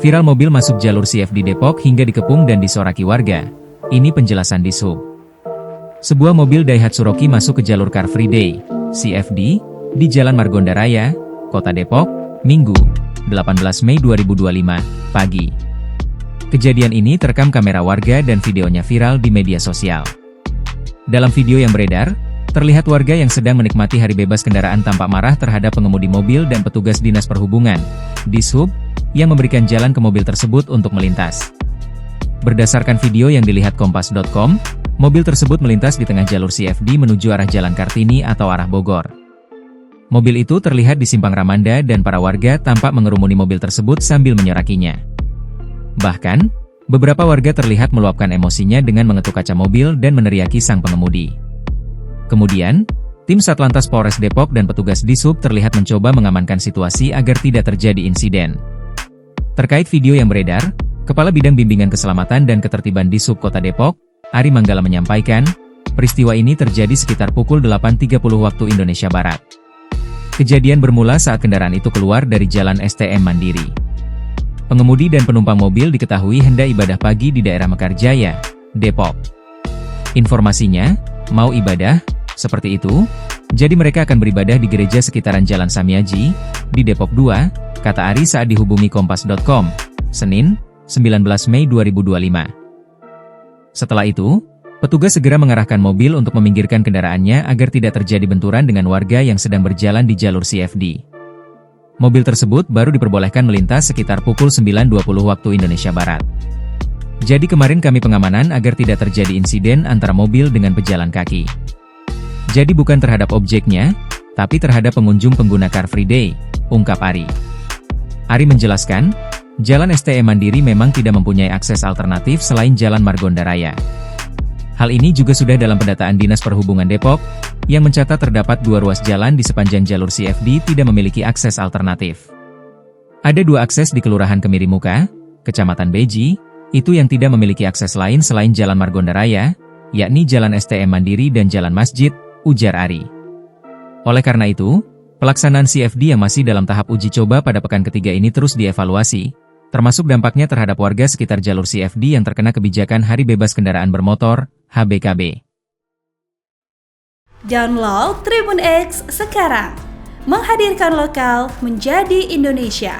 Viral mobil masuk jalur CFD Depok hingga dikepung dan disoraki warga. Ini penjelasan Dishub. Sebuah mobil Daihatsu Rocky masuk ke jalur Car Free Day, CFD, di Jalan Margonda Raya, Kota Depok, Minggu, 18 Mei 2025, pagi. Kejadian ini terekam kamera warga dan videonya viral di media sosial. Dalam video yang beredar, terlihat warga yang sedang menikmati hari bebas kendaraan tampak marah terhadap pengemudi mobil dan petugas Dinas Perhubungan, Dishub, yang memberikan jalan ke mobil tersebut untuk melintas. Berdasarkan video yang dilihat kompas.com, mobil tersebut melintas di tengah jalur CFD menuju arah Jalan Kartini atau arah Bogor. Mobil itu terlihat di Simpang Ramanda dan para warga tampak mengerumuni mobil tersebut sambil menyorakinya. Bahkan, beberapa warga terlihat meluapkan emosinya dengan mengetuk kaca mobil dan meneriaki sang pengemudi. Kemudian, tim Satlantas Polres Depok dan petugas Dishub terlihat mencoba mengamankan situasi agar tidak terjadi insiden. Terkait video yang beredar, Kepala Bidang Bimbingan Keselamatan dan Ketertiban Dishub Kota Depok, Ari Manggala menyampaikan, peristiwa ini terjadi sekitar pukul 8.30 waktu Indonesia Barat. Kejadian bermula saat kendaraan itu keluar dari Jalan STM Mandiri. Pengemudi dan penumpang mobil diketahui hendak ibadah pagi di daerah Mekarjaya, Depok. Informasinya, mau ibadah, seperti itu, jadi mereka akan beribadah di gereja sekitaran Jalan Samiaji, di Depok 2, kata Ari saat dihubungi kompas.com, Senin, 19 Mei 2025. Setelah itu, petugas segera mengarahkan mobil untuk meminggirkan kendaraannya agar tidak terjadi benturan dengan warga yang sedang berjalan di jalur CFD. Mobil tersebut baru diperbolehkan melintas sekitar pukul 9.20 waktu Indonesia Barat. Jadi kemarin kami pengamanan agar tidak terjadi insiden antara mobil dengan pejalan kaki. Jadi bukan terhadap objeknya, tapi terhadap pengunjung pengguna Car Free Day, ungkap Ari. Ari menjelaskan, Jalan STM Mandiri memang tidak mempunyai akses alternatif selain Jalan Margonda Raya. Hal ini juga sudah dalam pendataan Dinas Perhubungan Depok, yang mencatat terdapat 2 ruas jalan di sepanjang jalur CFD tidak memiliki akses alternatif. Ada 2 akses di Kelurahan Kemirimuka, Kecamatan Beji, itu yang tidak memiliki akses lain selain Jalan Margonda Raya, yakni Jalan STM Mandiri dan Jalan Masjid, ujar Ari. Oleh karena itu, pelaksanaan CFD yang masih dalam tahap uji coba pada pekan ketiga ini terus dievaluasi, termasuk dampaknya terhadap warga sekitar jalur CFD yang terkena kebijakan Hari Bebas Kendaraan Bermotor, HBKB. Download Tribun X sekarang, menghadirkan lokal menjadi Indonesia.